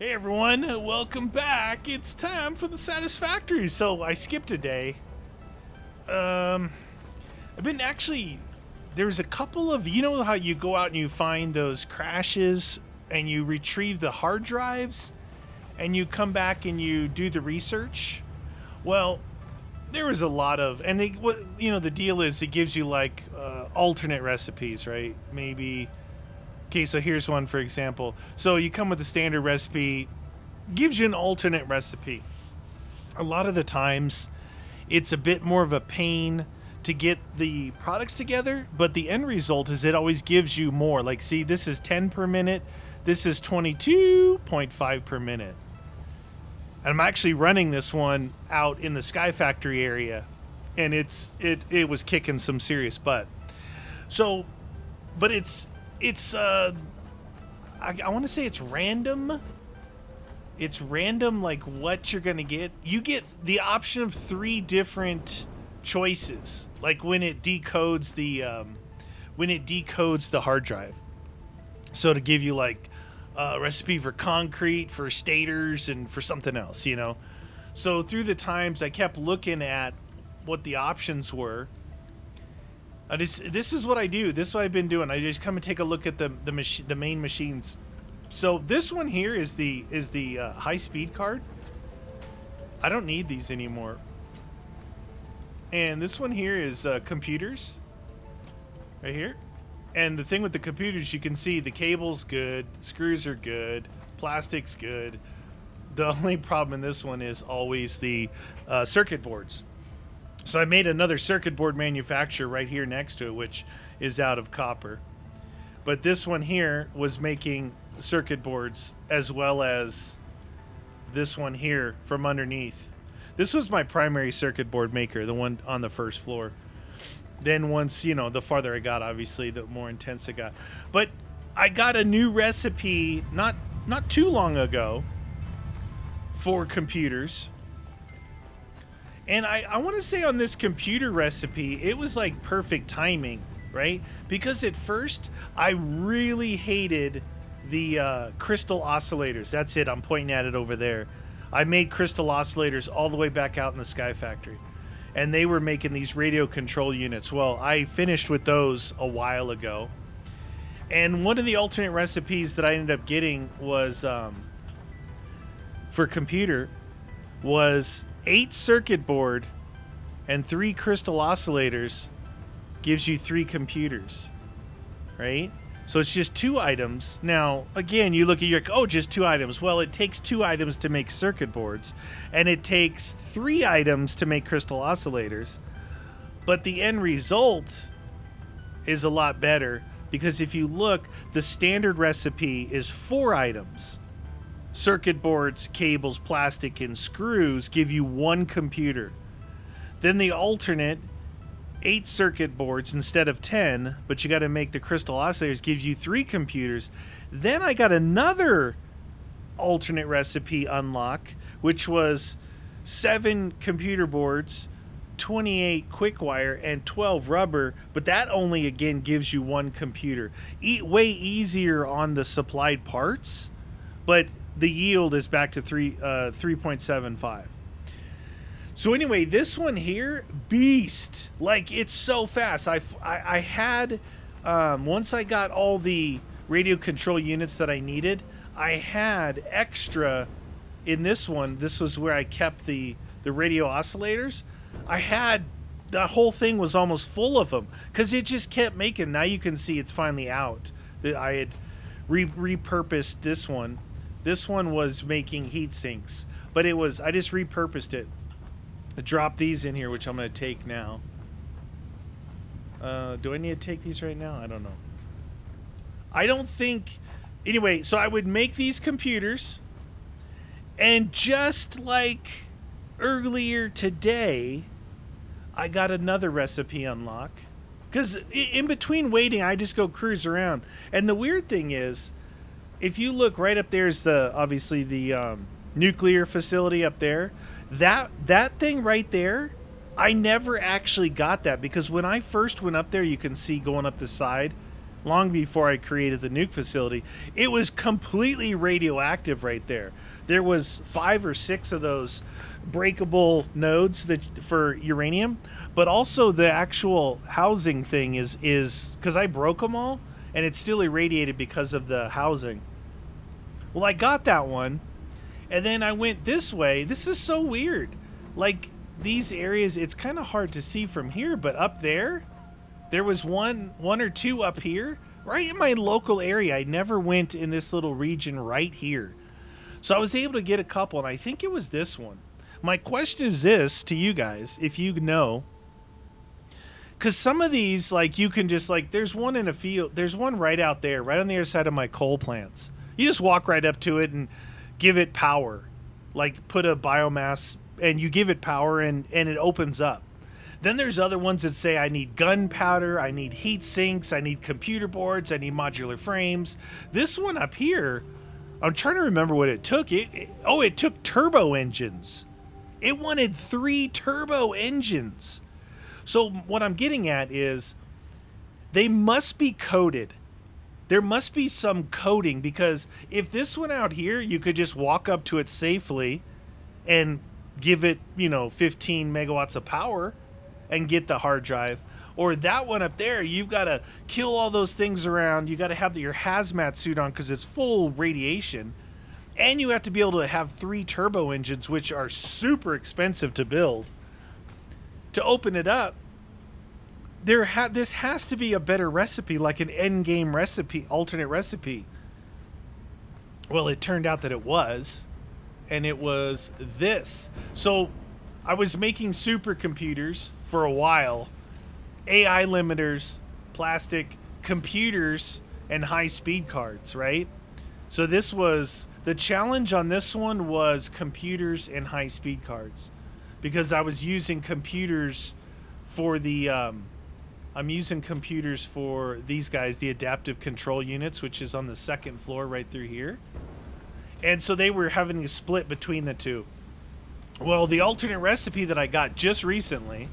Hey everyone, welcome back. It's time for the Satisfactory. So I skipped a day. I've been actually. There's a couple of, you know how you go out and you find those crashes and you retrieve the hard drives and you come back and you do the research. Well, there was a lot of, and the deal is it gives you like alternate recipes, right? Maybe. Okay, so here's one for example. So you come with the standard recipe, gives you an alternate recipe. A lot of the times, it's a bit more of a pain to get the products together, but the end result is it always gives you more. Like, see, this is 10 per minute. This is 22.5 per minute. And I'm actually running this one out in the Sky Factory area, and it was kicking some serious butt. So, but it's I want to say it's random. It's random, like what you're gonna get. You get the option of 3 different choices, like when it decodes the hard drive. So to give you like a recipe for concrete, for stators, and for something else, you know. So through the times, I kept looking at what the options were. This is what I do. This is what I've been doing. I just come and take a look at the main machines. So this one here is the high speed card. I don't need these anymore. And this one here is computers, right here. And the thing with the computers, you can see the cable's good, screws are good, plastic's good. The only problem in this one is always the circuit boards. So I made another circuit board manufacturer right here next to it, which is out of copper. But this one here was making circuit boards as well as this one here from underneath. This was my primary circuit board maker, the one on the first floor. Then once, the farther I got, obviously, the more intense it got. But I got a new recipe not too long ago for computers. And I want to say on this computer recipe, it was like perfect timing, right? Because at first, I really hated the crystal oscillators. That's it. I'm pointing at it over there. I made crystal oscillators all the way back out in the Sky Factory. And they were making these radio control units. Well, I finished with those a while ago. And one of the alternate recipes that I ended up getting was, for computer, was 8 circuit board and 3 crystal oscillators gives you 3 computers, right? So it's just 2 items. Now, again, you look at your, just 2 items. Well, it takes 2 items to make circuit boards, and it takes 3 items to make crystal oscillators. But the end result is a lot better because if you look, the standard recipe is 4 items. Circuit boards, cables, plastic, and screws give you 1 computer. Then the alternate, 8 circuit boards instead of 10, but you got to make the crystal oscillators, gives you 3 computers. Then I got another alternate recipe unlock, which was 7 computer boards, 28 quick wire, and 12 rubber, but that only, again, gives you 1 computer. Way easier on the supplied parts, but the yield is back to 3.75. So anyway, this one here, beast. Like, it's so fast. I had, once I got all the radio control units that I needed, I had extra in this one. This was where I kept the radio oscillators. I had, the whole thing was almost full of them because it just kept making. Now you can see it's finally out. I had repurposed this one. This one was making heat sinks, but I just repurposed it. I dropped these in here, which I'm going to take now. Do I need to take these right now? I don't know. I don't think... Anyway, so I would make these computers, and just like earlier today, I got another recipe unlock. Because in between waiting, I just go cruise around. And the weird thing is, if you look right up there is obviously the nuclear facility up there. That thing right there, I never actually got that because when I first went up there, you can see going up the side, long before I created the nuke facility. It was completely radioactive right there. There was 5 or 6 of those breakable nodes that for uranium, but also the actual housing thing is because I broke them all, and it's still irradiated because of the housing. Well, I got that one, and then I went this way. This is so weird. Like, these areas, it's kind of hard to see from here, but up there was one or two up here, right in my local area. I never went in this little region right here. So I was able to get a couple, and I think it was this one. My question is this to you guys, if you know, because some of these, like, you can just, like, there's one in a field, there's one right out there, right on the other side of my coal plants. You just walk right up to it and give it power, like put a biomass, and you give it power, and it opens up. Then there's other ones that say I need gunpowder, I need heat sinks, I need computer boards, I need modular frames. This one up here, I'm trying to remember what it took. It took turbo engines. It wanted 3 turbo engines. So what I'm getting at is they must be coated. There must be some coating, because if this one out here, you could just walk up to it safely and give it, 15 megawatts of power and get the hard drive. Or that one up there, you've got to kill all those things around. You got to have your hazmat suit on because it's full radiation. And you have to be able to have 3 turbo engines, which are super expensive to build. To open it up, this has to be a better recipe, like an end game recipe, alternate recipe. Well, it turned out that it was, and it was this. So I was making supercomputers for a while, AI limiters, plastic computers, and high-speed cards, right? So this was, the challenge on this one was computers and high-speed cards, because I was using computers for the, I'm using computers for these guys, the adaptive control units, which is on the 2nd floor right through here. And so they were having a split between the two. Well, the alternate recipe that I got just recently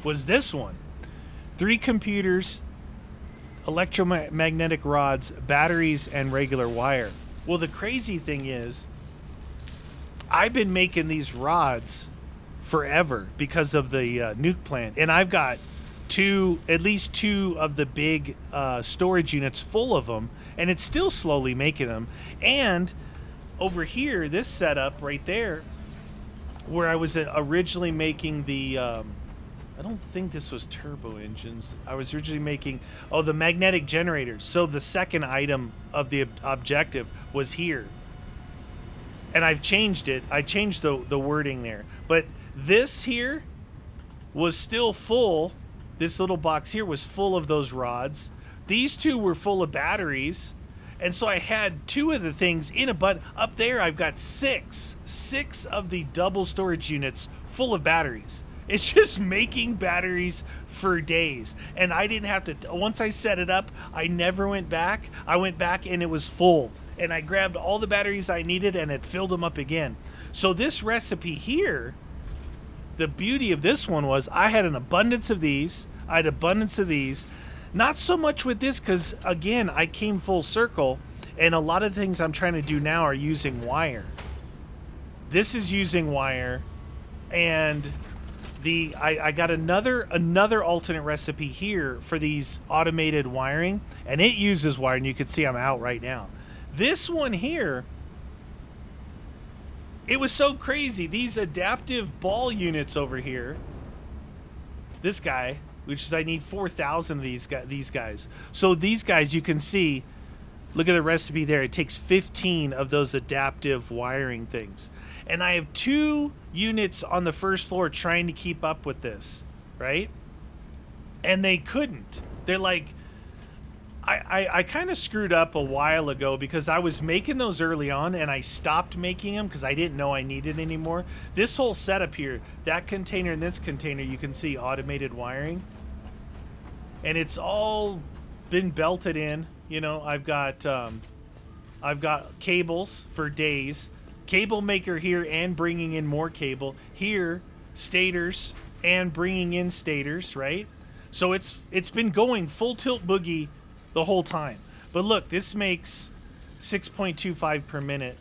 was this one. 3 computers, electromagnetic rods, batteries, and regular wire. Well, the crazy thing is, I've been making these rods forever because of the nuke plant. And I've got at least two of the big storage units full of them, and it's still slowly making them. And over here, this setup right there, where I was originally making the, I don't think this was turbo engines. I was originally making, the magnetic generators. So the second item of the objective was here. And I've changed it. I changed the wording there. But this here was still full. This little box here was full of those rods. These 2 were full of batteries. And so I had 2 of the things in a button. Up there, I've got 6 of the double storage units full of batteries. It's just making batteries for days. And I didn't have to, once I set it up, I never went back. I went back and it was full. And I grabbed all the batteries I needed and it filled them up again. So this recipe here, the beauty of this one was I had an abundance of these. I had abundance of these. Not so much with this because, again, I came full circle, and a lot of the things I'm trying to do now are using wire. This is using wire, and I got another alternate recipe here for these automated wiring, and it uses wire, and you can see I'm out right now. This one here, it was so crazy. These adaptive ball units over here, this guy, which is I need 4,000 of these guys. So these guys, you can see, look at the recipe there. It takes 15 of those adaptive wiring things. And I have 2 units on the 1st floor trying to keep up with this, right? And they couldn't. They're like, I kind of screwed up a while ago because I was making those early on and I stopped making them because I didn't know I needed anymore. This whole setup here, that container and this container, you can see automated wiring. And it's all been belted in. I've got cables for days. Cable maker here and bringing in more cable. Here, stators and bringing in stators, right? So it's been going full tilt boogie the whole time. But look, this makes 6.25 per minute.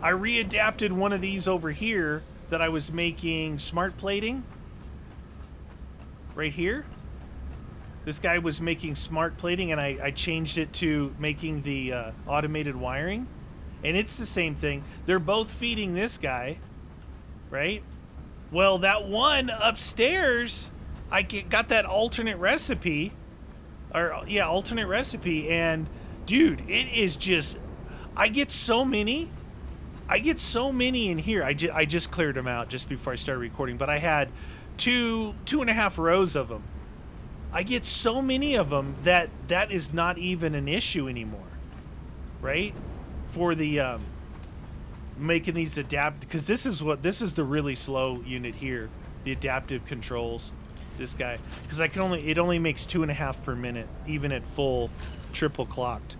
I readapted one of these over here that I was making smart plating. Right here. This guy was making smart plating, and I changed it to making the automated wiring. And it's the same thing. They're both feeding this guy, right? Well, that one upstairs, I got that alternate recipe. Alternate recipe. And, dude, it is just... I get so many in here. I just cleared them out just before I started recording. But I had two and a half rows of them. I get so many of them that is not even an issue anymore, right? For the making these because this is the really slow unit here, the adaptive controls. This guy, because it only makes 2.5 per minute, even at full triple clocked.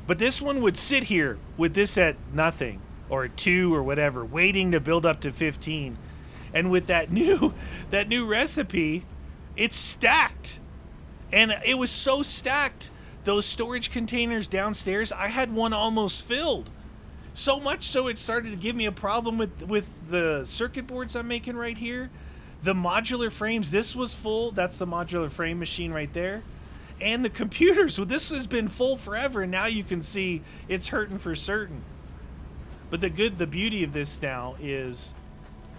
But this one would sit here with this at nothing or at 2 or whatever, waiting to build up to 15, and with that new recipe. It's stacked, and it was so stacked. Those storage containers downstairs, I had one almost filled. So much so it started to give me a problem with the circuit boards I'm making right here. The modular frames, this was full. That's the modular frame machine right there. And the computers, well, this has been full forever, and now you can see it's hurting for certain. But the beauty of this now is...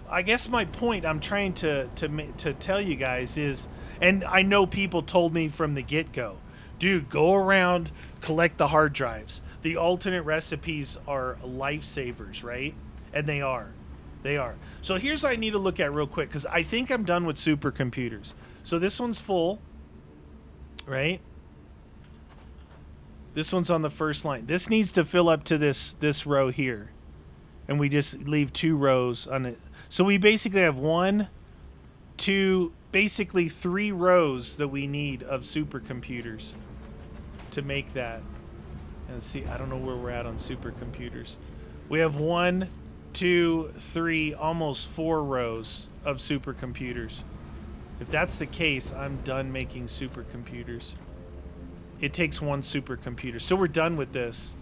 I guess my point I'm trying to tell you guys is, and I know people told me from the get-go, dude, go around, collect the hard drives. The alternate recipes are lifesavers, right? And they are. So here's what I need to look at real quick, because I think I'm done with supercomputers. So this one's full, right? This one's on the first line. This needs to fill up to this row here. And we just leave 2 rows on it. So we basically have 1, 2, basically 3 rows that we need of supercomputers to make that. And see, I don't know where we're at on supercomputers. We have 1, 2, 3, almost 4 rows of supercomputers. If that's the case, I'm done making supercomputers. It takes 1 supercomputer. So we're done with this.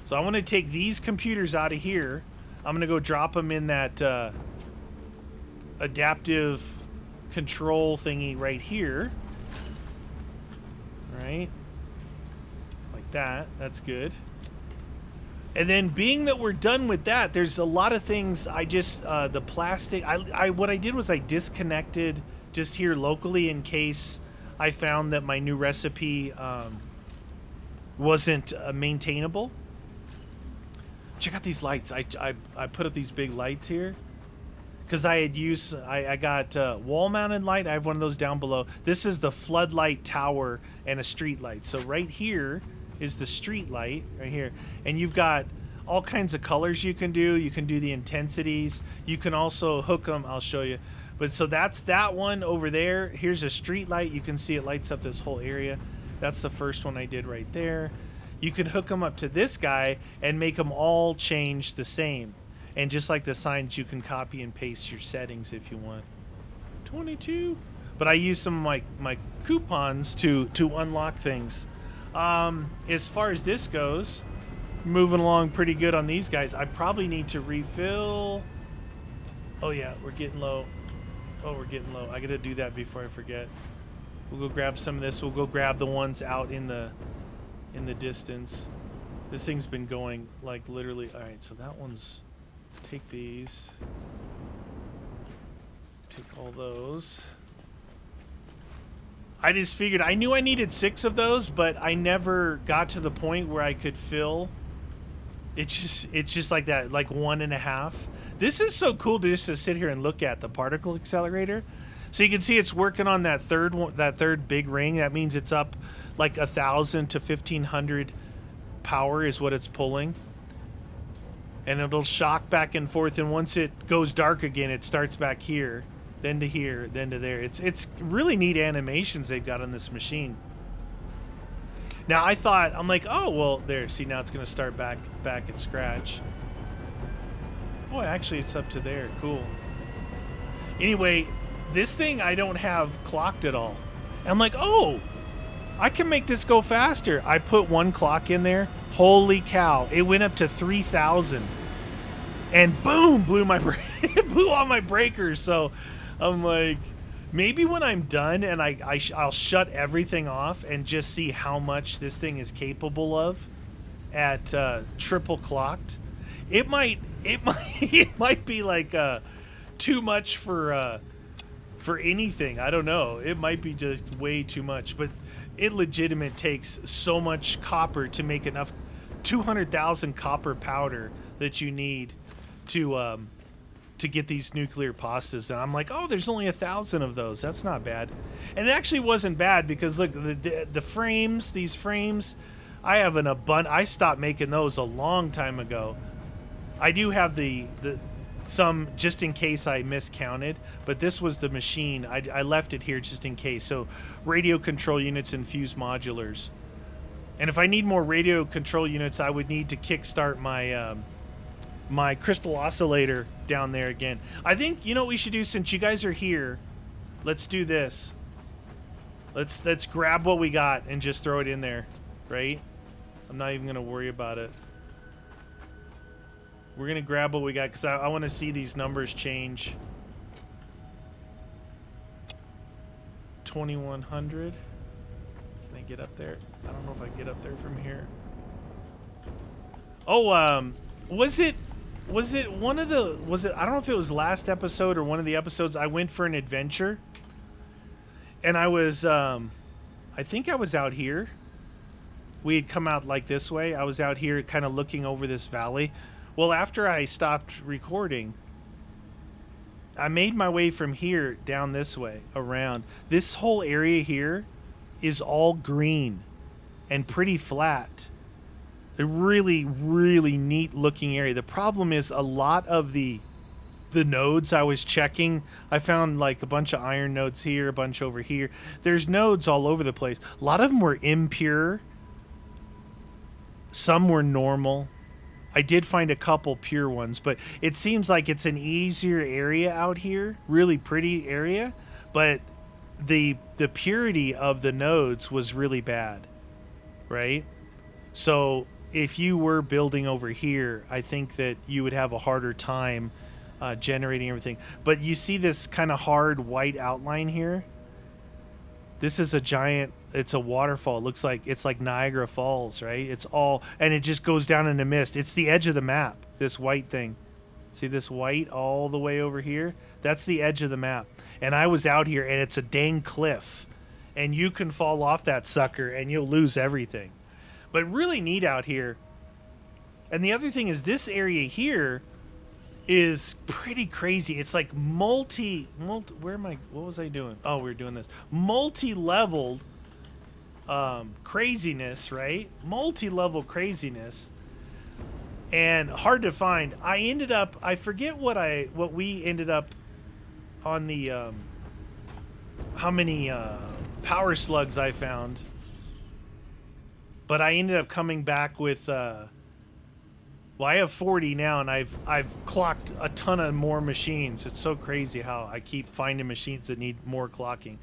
So I want to take these computers out of here. I'm going to go drop them in that adaptive control thingy right here. Right? Like that. That's good. And then being that we're done with that, there's a lot of things I just, the plastic, what I did was I disconnected just here locally in case I found that my new recipe wasn't maintainable. Check out these lights. I put up these big lights here because I had used, I got wall mounted light. I have one of those down below. This is the floodlight tower and a street light. So right here is the street light right here. And you've got all kinds of colors you can do. You can do the intensities. You can also hook them. I'll show you. But so that's that one over there. Here's a street light. You can see it lights up this whole area. That's the first one I did right there. You can hook them up to this guy and make them all change the same. And just like the signs, you can copy and paste your settings if you want. 22. But I use some of my coupons to unlock things. As far as this goes, moving along pretty good on these guys. I probably need to refill. Oh yeah, we're getting low. We're getting low. I gotta do that before I forget. We'll go grab some of this. We'll go grab the ones out in the distance. This thing's been going like literally. All right, so that one's, take these, take all those. I just figured, I knew I needed 6 of those, but I never got to the point where I could fill. It's just like that, like 1.5. This is so cool to just to sit here and look at the particle accelerator. So you can see it's working on that third big ring. That means it's up like 1,000 to 1,500 power is what it's pulling. And it'll shock back and forth. And once it goes dark again, it starts back here, then to here, then to there. It's really neat animations they've got on this machine. Now I thought, I'm like, oh, well, there. See, now it's going to start back at scratch. Boy, actually, it's up to there. Cool. Anyway, this thing I don't have clocked at all. And I'm like, oh, I can make this go faster. I put one clock in there. Holy cow. It went up to 3,000. And boom, blew blew all my breakers. So I'm like, maybe when I'm done and I'll shut everything off and just see how much this thing is capable of at triple clocked. It might it might be like too much for anything. I don't know. It might be just way too much, but it legitimate takes so much copper to make enough 200,000 copper powder that you need to get these nuclear pastas. And I'm like, oh, there's only 1,000 of those. That's not bad. And it actually wasn't bad because look, the frames, these frames, I have an abundant. I stopped making those a long time ago. I do have the some just in case I miscounted, but this was the machine. I left it here just in case. So radio control units and fuse modulars. And if I need more radio control units, I would need to kickstart my my crystal oscillator down there again. I think, you know what we should do since you guys are here? Let's do this. Let's grab what we got and just throw it in there, right? I'm not even going to worry about it. We're going to grab what we got because I want to see these numbers change. 2,100. Can I get up there? I don't know if I can get up there from here. Oh, was it one of the, I don't know if it was last episode or one of the episodes, I went for an adventure. And I was, I think I was out here. We had come out like this way. I was out here kind of looking over this valley. Well, after I stopped recording, I made my way from here down this way, around. This whole area here is all green and pretty flat. A really, really neat looking area. The problem is a lot of the nodes I was checking, I found like a bunch of iron nodes here, a bunch over here. There's nodes all over the place. A lot of them were impure. Some were normal. I did find a couple pure ones, but it seems like it's an easier area out here, really pretty area, but the purity of the nodes was really bad, right? So if you were building over here, I think that you would have a harder time generating everything. But you see this kind of hard white outline here? This is a giant, it's a waterfall. It looks like, it's like Niagara Falls, right? It's all, and it just goes down in the mist. It's the edge of the map, this white thing. See this white all the way over here? That's the edge of the map. And I was out here, and it's a dang cliff. And you can fall off that sucker, and you'll lose everything. But really neat out here. And the other thing is this area here is pretty crazy. It's like where am I? What was I doing? Oh, we were doing this. Multi-leveled craziness, right? Multi-level craziness. And hard to find. I forget what we ended up on the how many power slugs I found. But I ended up coming back with well, I have 40 now, and I've clocked a ton of more machines. It's so crazy how I keep finding machines that need more clocking.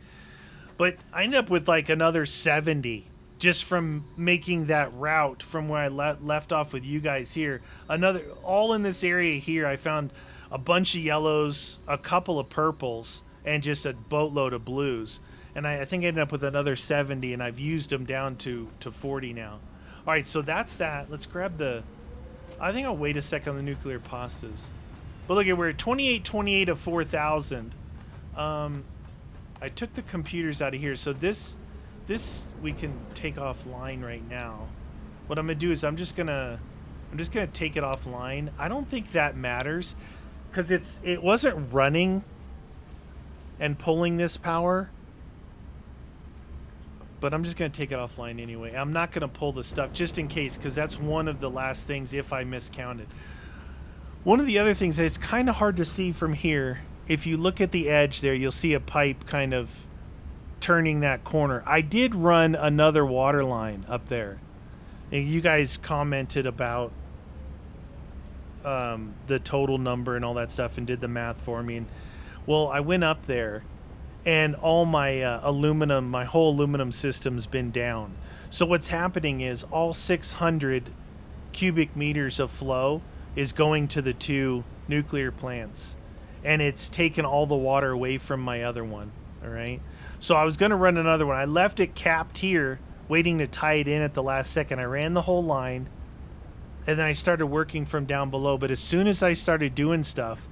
But I ended up with like another 70 just from making that route from where I left off with you guys here. All in this area here, I found a bunch of yellows, a couple of purples, and just a boatload of blues. And I think I ended up with another 70, and I've used them down to 40 now. All right, so that's that. Let's grab the... I think I'll wait a second on the nuclear pastas. But look, we're at 2828 of 4,000. I took the computers out of here, so this we can take offline right now. What I'm gonna do is I'm just gonna take it offline. I don't think that matters because it wasn't running and pulling this power. But I'm just going to take it offline anyway. I'm not going to pull the stuff just in case, because that's one of the last things if I miscounted. One of the other things, it's kind of hard to see from here. If you look at the edge there, you'll see a pipe kind of turning that corner. I did run another water line up there. And you guys commented about the total number and all that stuff and did the math for me. And, well, I went up there. and all my aluminum, my whole aluminum system's been down. So what's happening is all 600 cubic meters of flow is going to the 2 nuclear plants, and it's taken all the water away from my other one. All right. So I was going to run another one. I left it capped here, waiting to tie it in at the last second. I ran the whole line, and then I started working from down below. But as soon as I started doing stuff,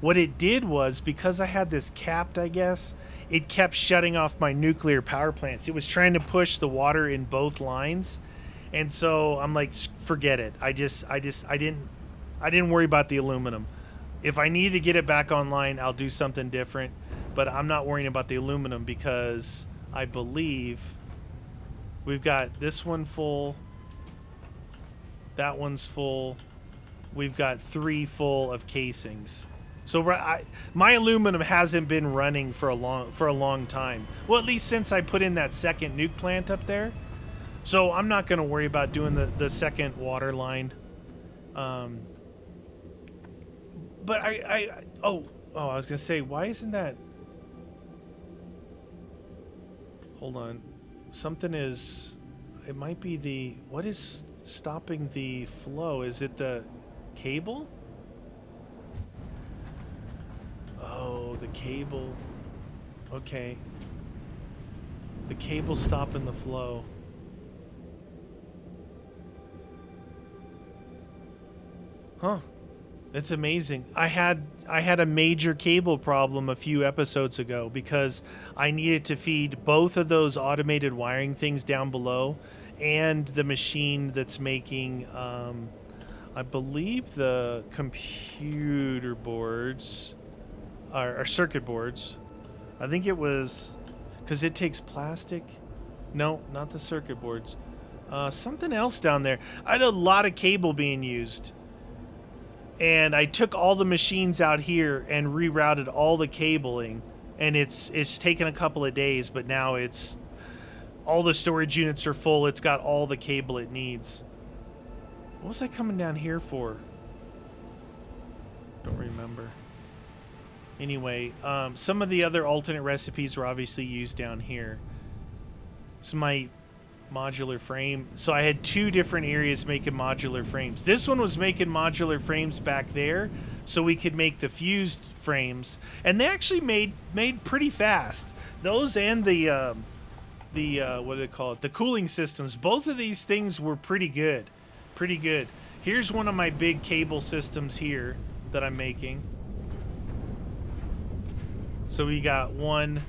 what it did was, because I had this capped, I guess, it kept shutting off my nuclear power plants. It was trying to push the water in both lines. And so I'm like, forget it. I didn't worry about the aluminum. If I need to get it back online, I'll do something different. But I'm not worrying about the aluminum because I believe we've got this one full. That one's full. We've got 3 full of casings. So my aluminum hasn't been running for a long time. Well, at least since I put in that second nuke plant up there. So I'm not going to worry about doing the second water line. But I was going to say, why isn't that? Hold on. Something is, it might be what is stopping the flow? Is it the cable? Oh, the cable. Okay. The cable's stopping the flow. Huh. It's amazing. I had a major cable problem a few episodes ago because I needed to feed both of those automated wiring things down below and the machine that's making, I believe, the computer boards, or circuit boards. I think it was, because it takes plastic. No, not the circuit boards. Something else down there. I had a lot of cable being used. And I took all the machines out here and rerouted all the cabling, and it's taken a couple of days, but now it's all the storage units are full. It's got all the cable it needs. What was I coming down here for? Don't remember. Anyway, some of the other alternate recipes were obviously used down here. So my modular frame. So I had 2 different areas making modular frames. This one was making modular frames back there so we could make the fused frames, and they actually made pretty fast. Those and the what do they call it? The cooling systems. Both of these things were pretty good. Pretty good. Here's one of my big cable systems here that I'm making. So we got 1,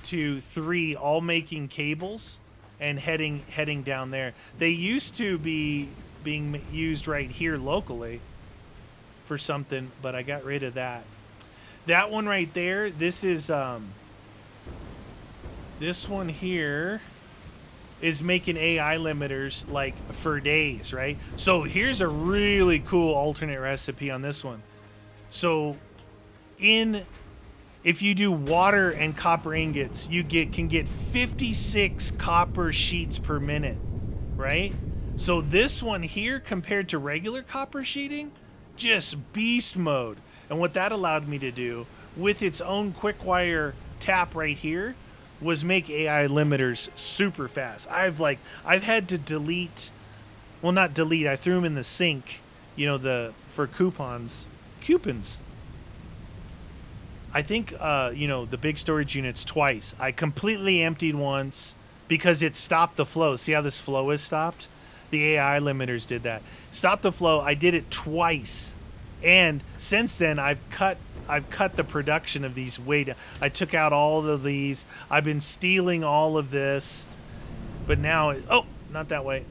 2, 3 all making cables and heading down there. They used to be being used right here locally for something, but I got rid of that. That one right there, this is this one here is making AI limiters like for days, right? So here's a really cool alternate recipe on this one. So if you do water and copper ingots, you can get 56 copper sheets per minute, right? So this one here, compared to regular copper sheeting, just beast mode. And what that allowed me to do with its own quick wire tap right here was make AI limiters super fast. I've had to delete, well, not delete, I threw them in the sink, for coupons. I think, the big storage units twice. I completely emptied once because it stopped the flow. See how this flow is stopped? The AI limiters did that. Stopped the flow. I did it twice. And since then, I've cut the production of these way down. I took out all of these. I've been stealing all of this. But now, not that way.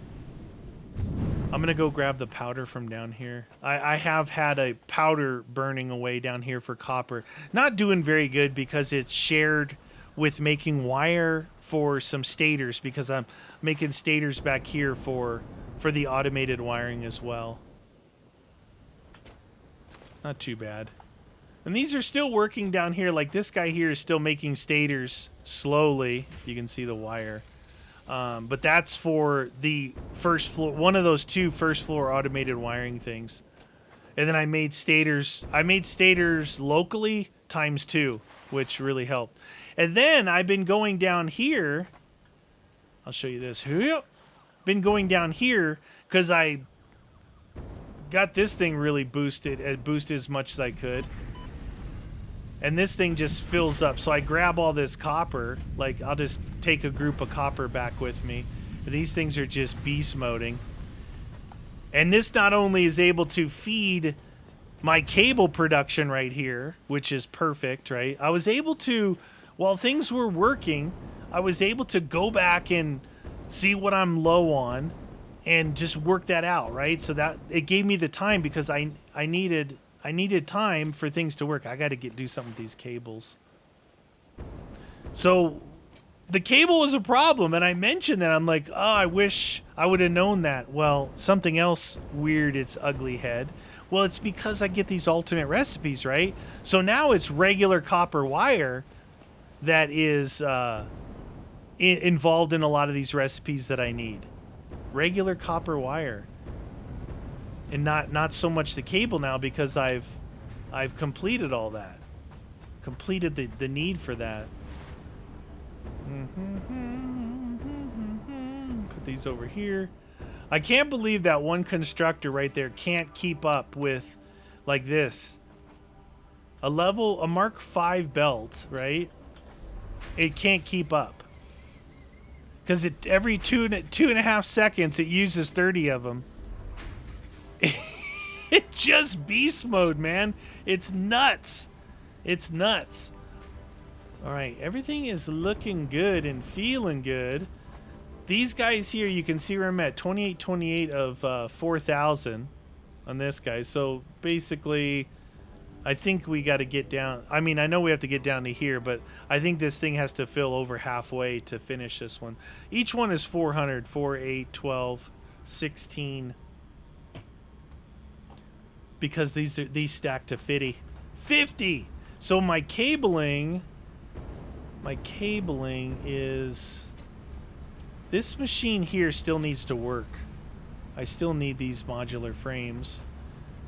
I'm going to go grab the powder from down here. I have had a powder burning away down here for copper. Not doing very good because it's shared with making wire for some stators, because I'm making stators back here for the automated wiring as well. Not too bad. And these are still working down here. Like this guy here is still making stators slowly. You can see the wire. But that's for the first floor, one of those 2 first floor automated wiring things. And then I made stators locally ×2, which really helped. And then I've been going down here. I'll show you this. Been going down here because I got this thing really boosted as much as I could. And this thing just fills up. So I grab all this copper. Like, I'll just take a group of copper back with me. These things are just beast moding. And this not only is able to feed my cable production right here, which is perfect, right? I was able to, while things were working, I was able to go back and see what I'm low on and just work that out, right? So that it gave me the time because I needed time for things to work. I got to do something with these cables. So the cable was a problem, and I mentioned that. I'm like, oh, I wish I would have known that. Well, something else weird its ugly head. Well, it's because I get these alternate recipes, right? So now it's regular copper wire that is involved in a lot of these recipes that I need. Regular copper wire. And not so much the cable now because I've completed all that. Completed the need for that. Put these over here. I can't believe that one constructor right there can't keep up with like this. A Mark V belt, right? It can't keep up. Because every two and a half seconds it uses 30 of them. It just beast mode, man. It's nuts. It's nuts. All right, everything is looking good and feeling good. These guys here, you can see where I'm at, 2828 of 4,000 on this guy. So basically, I think we got to get down. I mean, I know we have to get down to here, but I think this thing has to fill over halfway to finish this one. Each one is 400, 4, 8, 12, 16. Because these stack to 50. So my cabling is, this machine here still needs to work. I still need these modular frames.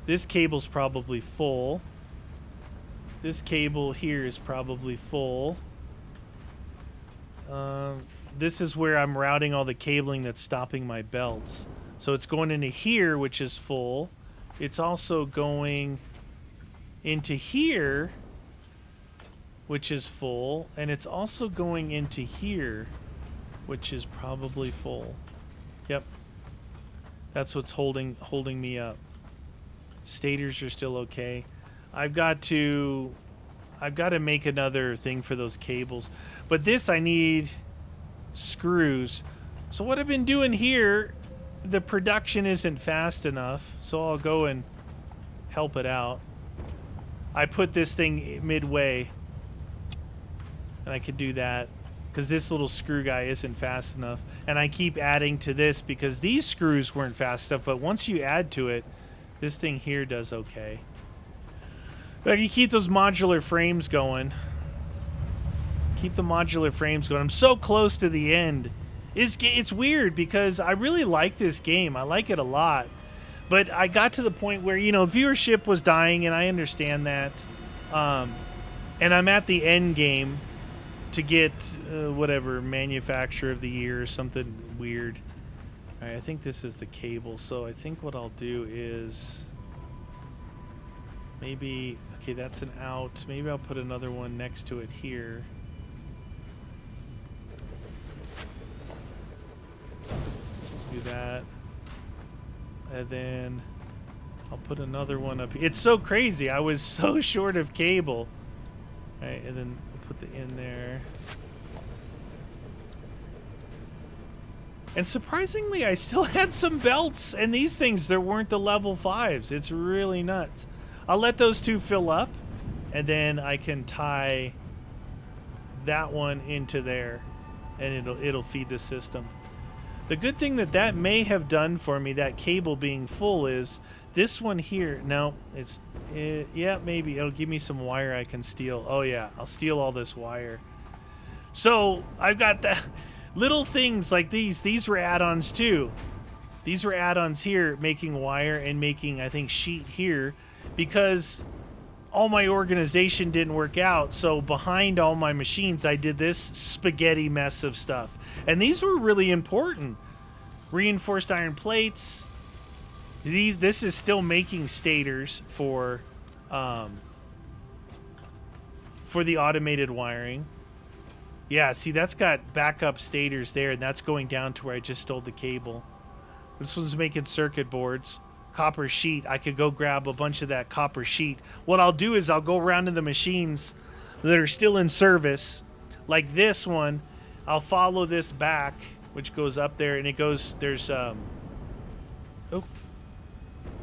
This cable's probably full. This cable here is probably full. This is where I'm routing all the cabling that's stopping my belts. So it's going into here, which is full. It's also going into here, which is full, and it's also going into here, which is probably full. Yep. That's what's holding me up. Stators are still okay. I've got to make another thing for those cables. But this I need screws. So what I've been doing here, the production isn't fast enough, so I'll go and help it out. I put this thing midway, and I could do that because this little screw guy isn't fast enough. And I keep adding to this because these screws weren't fast enough, but once you add to it, this thing here does okay. But you keep those modular frames going. Keep the modular frames going. I'm so close to the end. It's weird because I really like this game. I like it a lot. But I got to the point where, you know, viewership was dying, and I understand that. And I'm at the end game to get whatever, manufacturer of the year or something weird. All right, I think this is the cable. So I think what I'll do is maybe, okay, that's an out. Maybe I'll put another one next to it here. Do that. And then I'll put another one up here. It's so crazy. I was so short of cable. All right, and then I'll put the in there. And surprisingly, I still had some belts and these things that weren't the level 5s. It's really nuts. I'll let those two fill up, and then I can tie that one into there, and it'll feed the system. The good thing that may have done for me, that cable being full, is this one here. No, yeah, maybe it'll give me some wire I can steal. Oh yeah, I'll steal all this wire. So I've got that little things like these. These were add-ons too. These were add-ons here, making wire and making, I think, sheet here, because all my organization didn't work out. So behind all my machines, I did this spaghetti mess of stuff. And these were really important. Reinforced iron plates. This is still making stators for the automated wiring. Yeah, see, that's got backup stators there, and that's going down to where I just stole the cable. This one's making circuit boards. Copper sheet. I could go grab a bunch of that copper sheet. What I'll do is I'll go around to the machines that are still in service, like this one. I'll follow this back, which goes up there, and it goes, there's,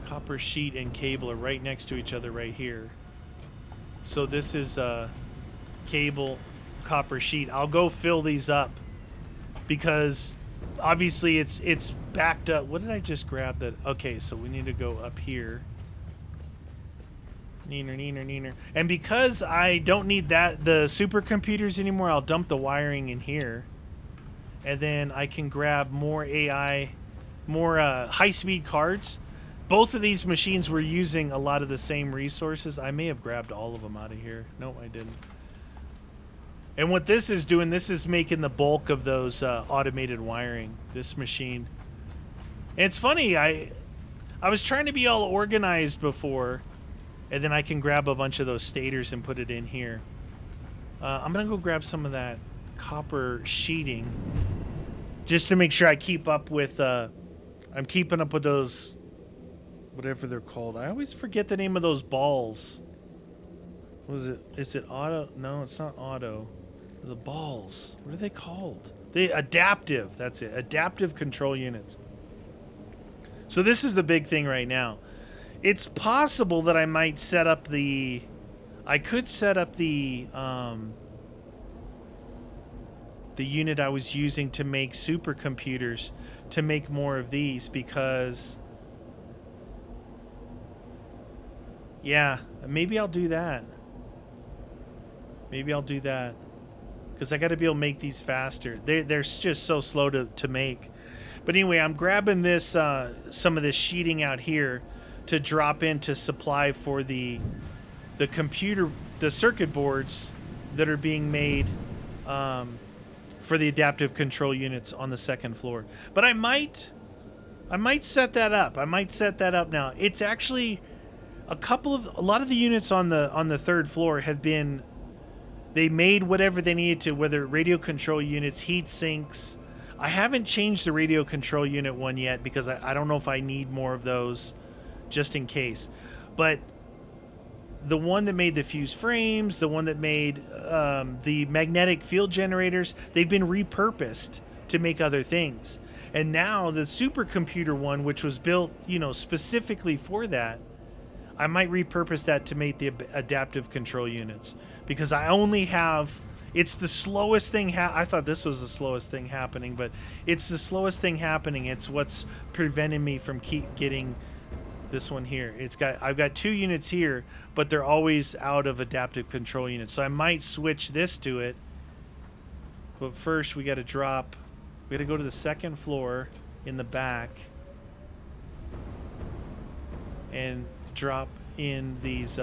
copper sheet and cable are right next to each other right here. So this is cable, copper sheet. I'll go fill these up because obviously it's backed up. What did I just grab that? Okay, so we need to go up here. Neener. And because I don't need the supercomputers anymore, I'll dump the wiring in here. And then I can grab more AI, more high-speed cards. Both of these machines were using a lot of the same resources. I may have grabbed all of them out of here. No, I didn't. And what this is doing, this is making the bulk of those automated wiring, this machine. And it's funny, I was trying to be all organized before, and then I can grab a bunch of those stators and put it in here. I'm going to go grab some of that copper sheeting just to make sure I keep up with, I'm keeping up with those, whatever they're called. I always forget the name of those balls. What is it? Is it auto? No, it's not auto. The balls. What are they called? Adaptive. That's it. Adaptive control units. So this is the big thing right now. It's possible that I might set up the... I could set up the unit I was using to make supercomputers to make more of these because... Yeah, maybe I'll do that. Maybe I'll do that. Because I got to be able to make these faster. They're just so slow to make. But anyway, I'm grabbing this some of this sheeting out here to drop into supply for the computer, the circuit boards that are being made for the adaptive control units on the second floor. But I might set that up. I might set that up now. It's actually a lot of the units on the third floor have been. They made whatever they needed to, whether radio control units, heat sinks. I haven't changed the radio control unit one yet because I don't know if I need more of those just in case. But the one that made the fuse frames, the one that made the magnetic field generators, they've been repurposed to make other things. And now the supercomputer one, which was built, specifically for that, I might repurpose that to make the adaptive control units because I only have. It's the slowest thing. I thought this was the slowest thing happening, but it's the slowest thing happening. It's what's preventing me from keep getting this one here. I've got 2 units here, but they're always out of adaptive control units. So I might switch this to it. But first, we got to drop. We got to go to the second floor in the back and drop in these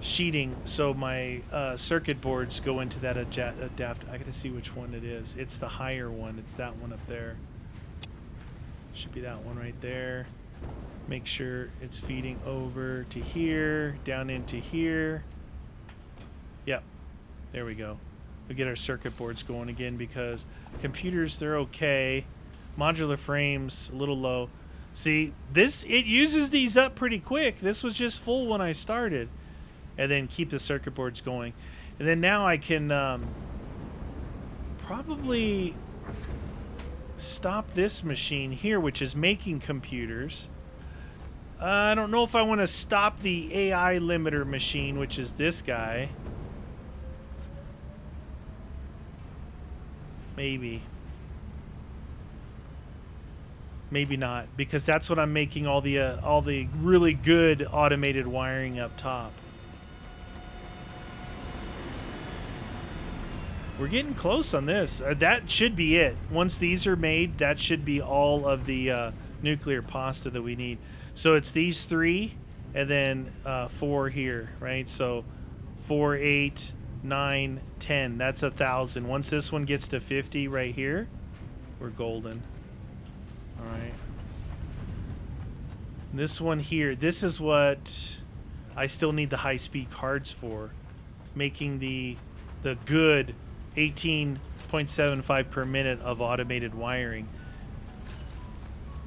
sheeting so my circuit boards go into that adapt. I gotta see which one it is. It's the higher one. It's that one up there. Should be that one right there. Make sure it's feeding over to here, down into here. Yep, there we go. We get our circuit boards going again because computers, they're okay. Modular frames, a little low. See, it uses these up pretty quick. This was just full when I started. And then keep the circuit boards going. And then now I can probably stop this machine here, which is making computers. I don't know if I want to stop the AI limiter machine, which is this guy. Maybe. Maybe not, because that's what I'm making all the really good automated wiring up top. We're getting close on this. That should be it. Once these are made, that should be all of the nuclear pasta that we need. So it's these 3, and then 4 here, right? So 4, 8, 9, 10. That's 1,000. Once this one gets to 50 right here, we're golden. All right. This one here, this is what I still need the high-speed cards for, making the good 18.75 per minute of automated wiring.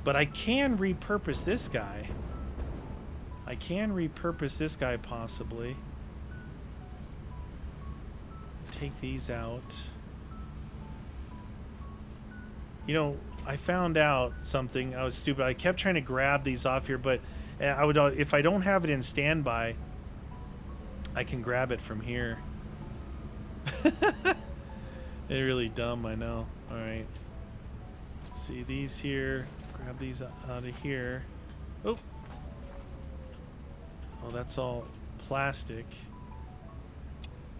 But I can repurpose this guy. I can repurpose this guy possibly. Take these out. You know, I found out something. I was stupid. I kept trying to grab these off here, but I would, if I don't have it in standby, I can grab it from here. They're really dumb, I know. All right. See these here. Grab these out of here. Oh. Oh, that's all plastic.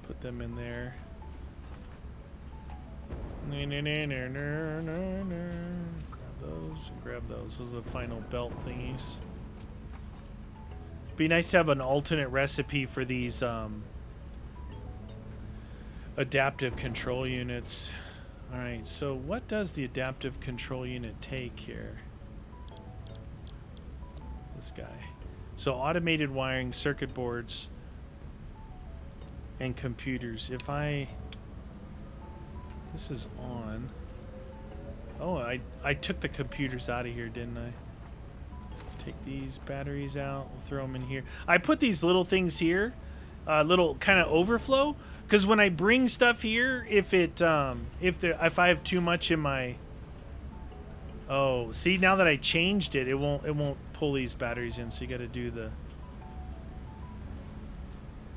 Put them in there. Grab those and grab those. Those are the final belt thingies. Be nice to have an alternate recipe for these adaptive control units. All right, so what does the adaptive control unit take here? This guy. So automated wiring, circuit boards, and computers. If this is on. Oh, I took the computers out of here, didn't I? Take these batteries out. We'll throw them in here. I put these little things here, little kind of overflow, because when I bring stuff here, if I have too much in my, oh, see, now that I changed it, it won't pull these batteries in. So you got to do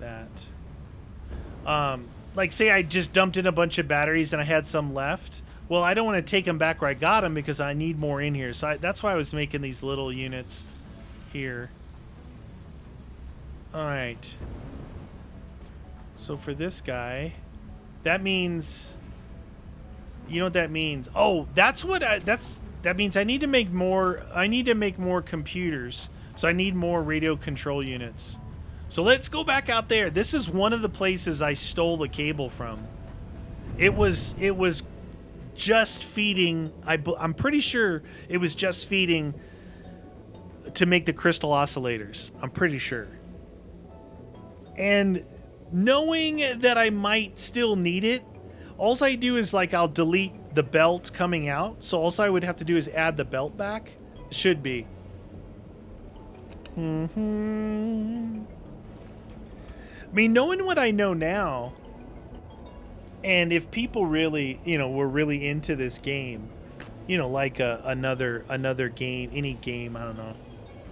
that. Like say I just dumped in a bunch of batteries and I had some left. Well, I don't want to take them back where I got them because I need more in here. So that's why I was making these little units here. All right. So for this guy, that means, you know what that means? Oh, that's what that means I need to make more. I need to make more computers. So I need more radio control units. So let's go back out there. This is one of the places I stole the cable from. It was just feeding. I'm pretty sure it was just feeding to make the crystal oscillators. I'm pretty sure. And knowing that I might still need it, all I do is like I'll delete the belt coming out. So all I would have to do is add the belt back. It should be. I mean, knowing what I know now, and if people really, were really into this game, like another game, any game, I don't know,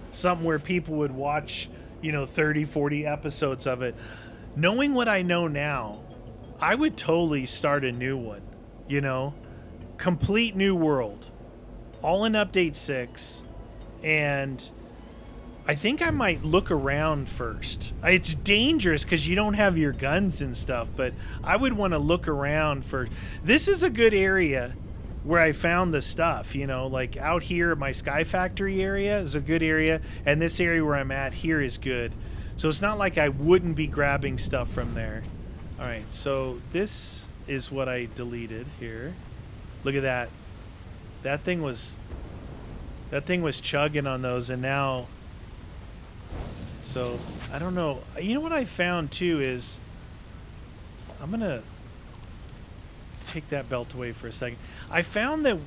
something where people would watch, 30, 40 episodes of it. Knowing what I know now, I would totally start a new one, complete new world, all in update 6, and I think I might look around first. It's dangerous because you don't have your guns and stuff, but I would want to look around first. This is a good area where I found the stuff, like out here at my Sky Factory area is a good area, and this area where I'm at here is good. So it's not like I wouldn't be grabbing stuff from there. All right, so this is what I deleted here. Look at that. That thing was chugging on those, and now... So, I don't know. You know what I found, too, is... I'm going to take that belt away for a second. I found that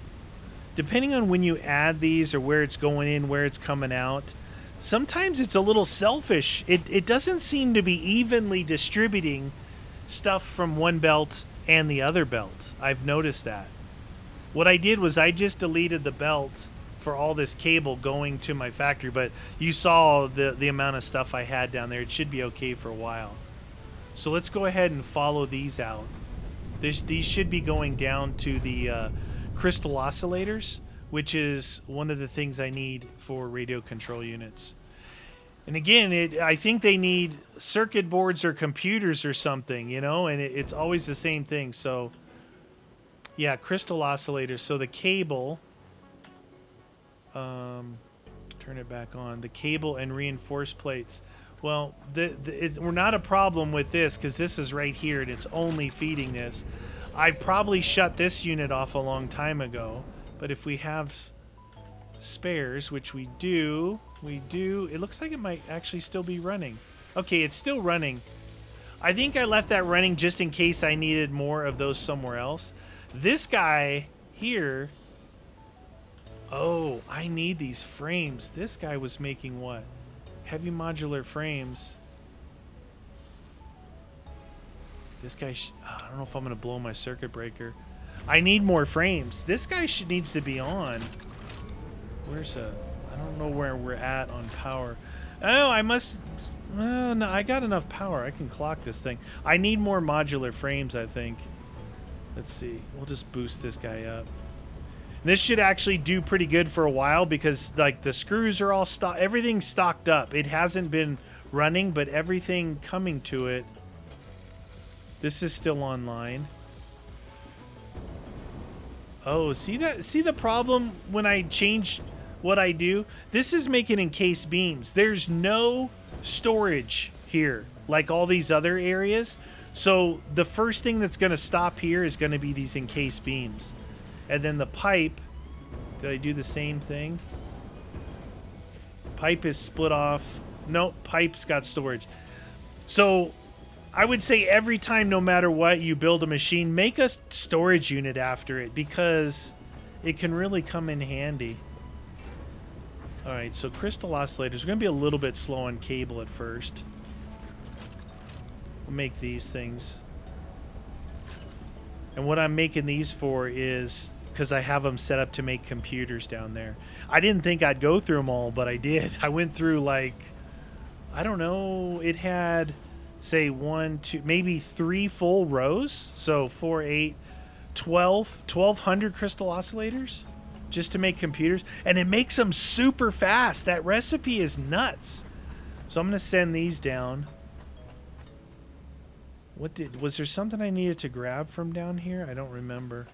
depending on when you add these or where it's going in, where it's coming out, sometimes it's a little selfish. It doesn't seem to be evenly distributing stuff from one belt and the other belt. I've noticed that. What I did was I just deleted the belt for all this cable going to my factory, but you saw the amount of stuff I had down there. It should be okay for a while. So let's go ahead and follow these out. These should be going down to the crystal oscillators, which is one of the things I need for radio control units. And again, I think they need circuit boards or computers or something, and it's always the same thing. So yeah, crystal oscillators. So the cable... Turn it back on. The cable and reinforced plates. Well, we're not a problem with this because this is right here and it's only feeding this. I probably shut this unit off a long time ago, but if we have spares, which we do, it looks like it might actually still be running. Okay, it's still running. I think I left that running just in case I needed more of those somewhere else. This guy here, oh, I need these frames. This guy was making what? Heavy modular frames. This guy, I don't know if I'm going to blow my circuit breaker. I need more frames. This guy needs to be on. I don't know where we're at on power. Oh, I must, no, I got enough power. I can clock this thing. I need more modular frames, I think. Let's see. We'll just boost this guy up. This should actually do pretty good for a while because like the screws are all stocked. Everything's stocked up. It hasn't been running, but everything coming to it. This is still online. Oh, see that? See the problem when I change what I do? This is making encased beams. There's no storage here like all these other areas. So the first thing that's going to stop here is going to be these encased beams. And then the pipe, did I do the same thing? Pipe is split off. Nope, pipe's got storage. So I would say every time, no matter what, you build a machine, make a storage unit after it because it can really come in handy. All right, so crystal oscillators are going to be a little bit slow on cable at first. We'll make these things. And what I'm making these for is because I have them set up to make computers down there. I didn't think I'd go through them all, but I did. I went through like, I don't know, it had, say, 1, 2, maybe 3 full rows. So 4, 8, 12, 1,200 crystal oscillators just to make computers. And it makes them super fast. That recipe is nuts. So I'm going to send these down. Was there something I needed to grab from down here? I don't remember.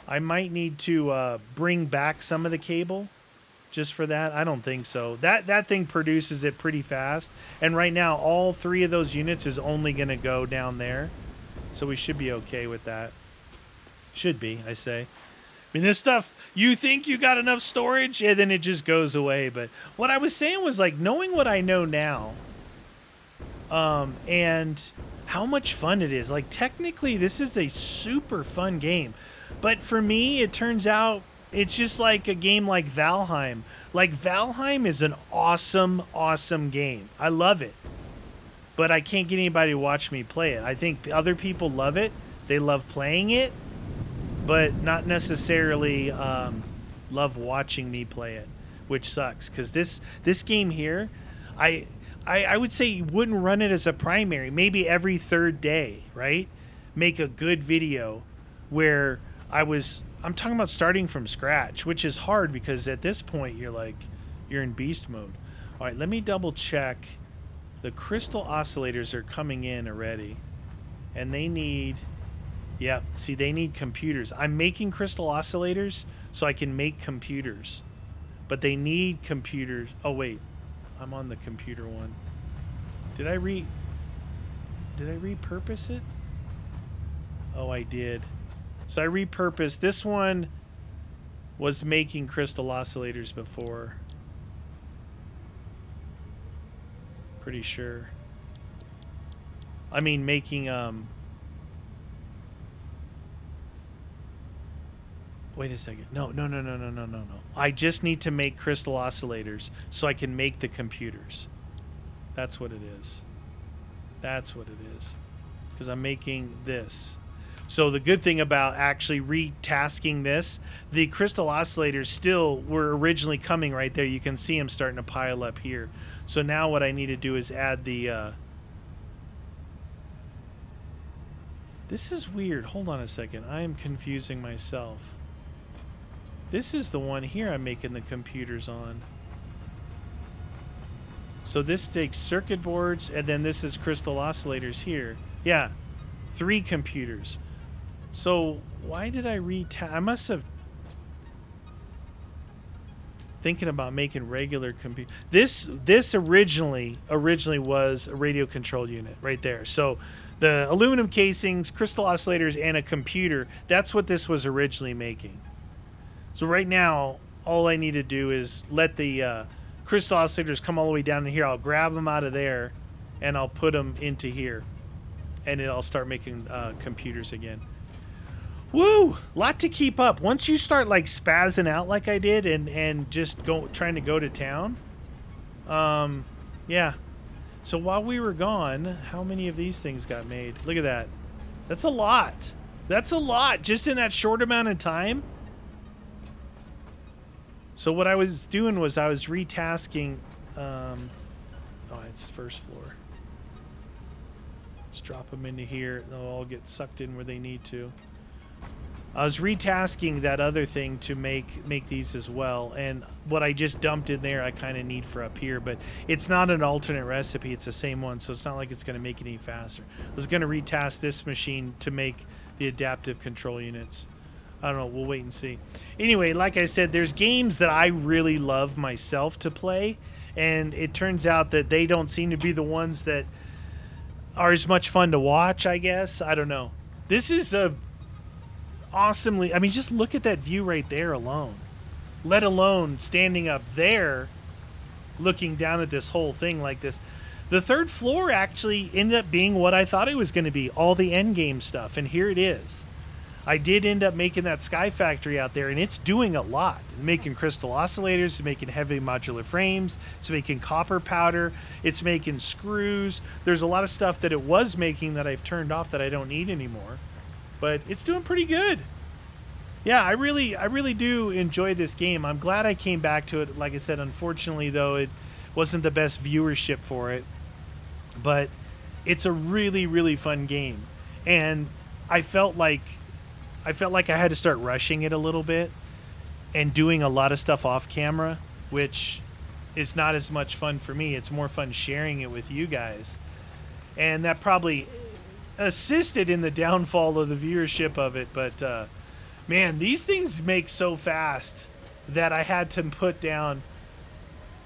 I might need to bring back some of the cable just for that. I don't think so. That thing produces it pretty fast. And right now, all 3 of those units is only going to go down there. So we should be okay with that. Should be, I say. I mean, this stuff, you think you got enough storage, and then it just goes away. But what I was saying was, like, knowing what I know now, and how much fun it is. Like, technically, this is a super fun game. But for me, it turns out it's just like a game like Valheim. Like, Valheim is an awesome, awesome game. I love it. But I can't get anybody to watch me play it. I think other people love it. They love playing it. But not necessarily love watching me play it. Which sucks. Because this game here, I would say you wouldn't run it as a primary. Maybe every 3rd day, right? Make a good video where I'm talking about starting from scratch, which is hard because at this point you're in beast mode. All right, let me double check. The crystal oscillators are coming in already. And they need, they need computers. I'm making crystal oscillators so I can make computers. But they need computers. Oh, wait. I'm on the computer one. Did I repurpose it? Oh, I did. So I repurposed. This one was making crystal oscillators before. Pretty sure. I mean, making, wait a second. No. I just need to make crystal oscillators so I can make the computers. That's what it is. That's what it is. Because I'm making this. So the good thing about actually retasking this, the crystal oscillators still were originally coming right there. You can see them starting to pile up here. So now what I need to do is add the... This is weird. Hold on a second. I am confusing myself. This is the one here I'm making the computers on. So this takes circuit boards, and then this is crystal oscillators here. Yeah, 3 computers. So why did I I must have... Thinking about making regular compute. This originally was a radio control unit right there. So the aluminum casings, crystal oscillators, and a computer. That's what this was originally making. So right now, all I need to do is let the crystal oscillators come all the way down in here. I'll grab them out of there, and I'll put them into here, and then I'll start making computers again. Woo! Lot to keep up. Once you start like spazzing out like I did and just trying to go to town, yeah. So while we were gone, how many of these things got made? Look at that. That's a lot. That's a lot just in that short amount of time. So what I was doing was I was retasking. Oh, it's first floor. Just drop them into here. They'll all get sucked in where they need to. I was retasking that other thing to make these as well, and what I just dumped in there I kind of need for up here, but it's not an alternate recipe, it's the same one, so it's not like it's going to make it any faster. I was going to retask this machine to make the adaptive control units. I don't know, we'll wait and see. Anyway, like I said, there's games that I really love myself to play, and it turns out that they don't seem to be the ones that are as much fun to watch, I guess. I don't know. This is a awesomely, I mean, just look at that view right there alone, let alone standing up there looking down at this whole thing like this. The third floor actually ended up being what I thought it was going to be, all the end game stuff, and here it is. I did end up making that Sky Factory out there, and it's doing a lot. It's making crystal oscillators, it's making heavy modular frames, it's making copper powder, it's making screws. There's a lot of stuff that it was making that I've turned off that I don't need anymore. But it's doing pretty good. Yeah, I really do enjoy this game. I'm glad I came back to it. Like I said, unfortunately, though, it wasn't the best viewership for it. But it's a really, really fun game. And I felt like I had to start rushing it a little bit and doing a lot of stuff off camera, which is not as much fun for me. It's more fun sharing it with you guys. And that probably assisted in the downfall of the viewership of it, but man, these things make so fast that I had to put down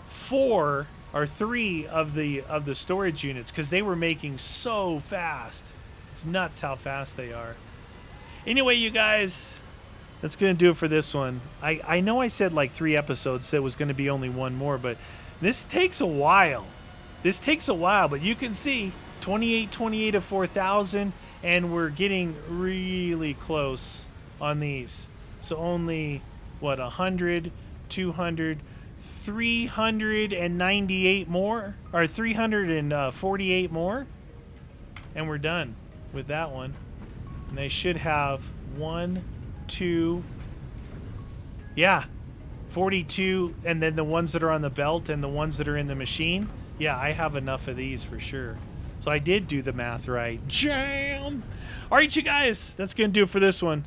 4 or 3 of the storage units because they were making so fast. It's nuts how fast they are. Anyway, you guys, that's gonna do it for this one. I know I said like 3 episodes, so it was gonna be only one more, but this takes a while. But you can see 28 of 4,000, and we're getting really close on these. So only, what, 100, 200, 398 more, or 348 more, and we're done with that one. And they should have 1, 2, yeah, 42, and then the ones that are on the belt and the ones that are in the machine. Yeah, I have enough of these for sure. So I did do the math right. Jam! All right, you guys, that's going to do it for this one.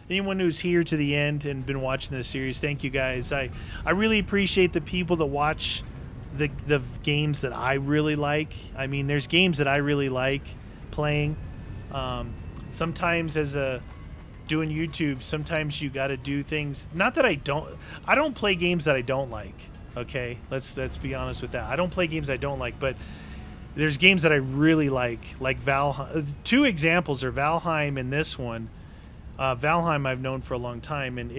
Anyone who's here to the end and been watching this series, thank you guys. I really appreciate the people that watch the games that I really like. I mean, there's games that I really like playing. Sometimes doing YouTube, sometimes you got to do things. Not that I don't play games that I don't like. Okay, let's be honest with that. I don't play games I don't like, but there's games that I really like Valheim. 2 examples are Valheim and this one. Valheim I've known for a long time, and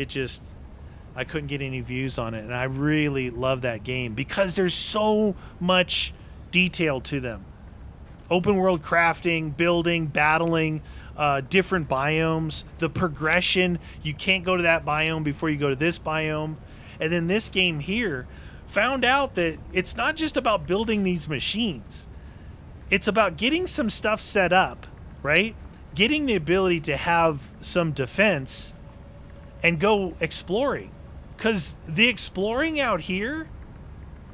I couldn't get any views on it, and I really love that game because there's so much detail to them. Open world crafting, building, battling, different biomes, the progression. You can't go to that biome before you go to this biome. And then this game here found out that it's not just about building these machines. It's about getting some stuff set up, right? Getting the ability to have some defense and go exploring. Because the exploring out here,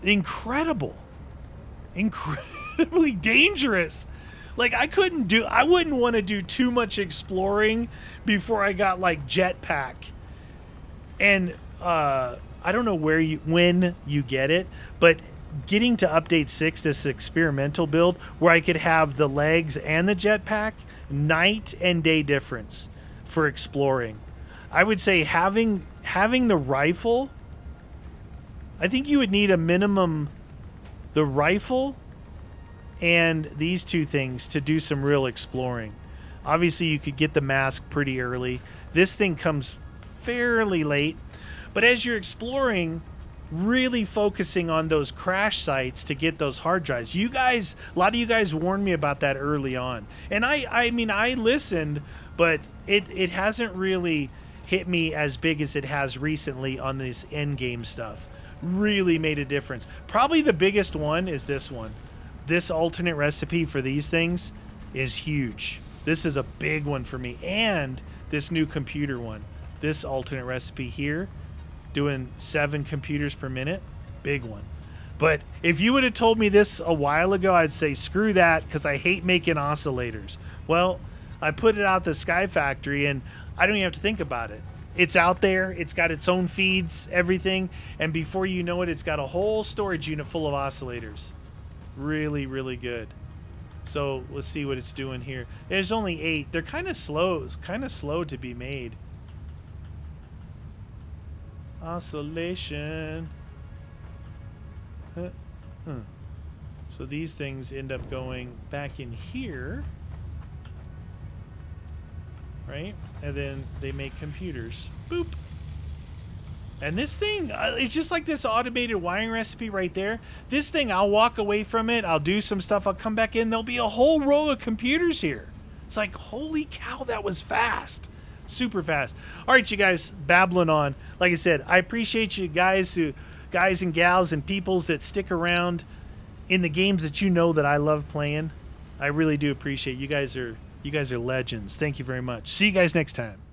incredibly dangerous. Like, I wouldn't want to do too much exploring before I got like jetpack. And I don't know when you get it, but getting to update 6, this experimental build where I could have the legs and the jetpack, night and day difference for exploring. I would say having the rifle I think you would need a minimum, the rifle and these two things to do some real exploring. Obviously, you could get the mask pretty early. This thing comes fairly late. But as you're exploring, really focusing on those crash sites to get those hard drives. You guys, a lot of you guys warned me about that early on. And I mean, I listened, but it hasn't really hit me as big as it has recently on this end game stuff. Really made a difference. Probably the biggest one is this one. This alternate recipe for these things is huge. This is a big one for me. And this new computer one. This alternate recipe here, doing 7 computers per minute, big one. But if you would have told me this a while ago, I'd say screw that, because I hate making oscillators. Well, I put it out the Sky Factory, and I don't even have to think about it. It's out there. It's got its own feeds, everything. And before you know it, it's got a whole storage unit full of oscillators. Really, really good. So let's see what it's doing here. There's only 8. They're kind of slow. Kind of slow to be made. Oscillation. So these things end up going back in here. Right? And then they make computers. Boop. And this thing, it's just like this automated wiring recipe right there. This thing, I'll walk away from it. I'll do some stuff. I'll come back in. There'll be a whole row of computers here. It's like, holy cow, that was fast. Super fast. All right, you guys, babbling on. Like I said, I appreciate you guys and gals and peoples that stick around in the games that you know that I love playing. I really do appreciate you guys are legends. Thank you very much. See you guys next time.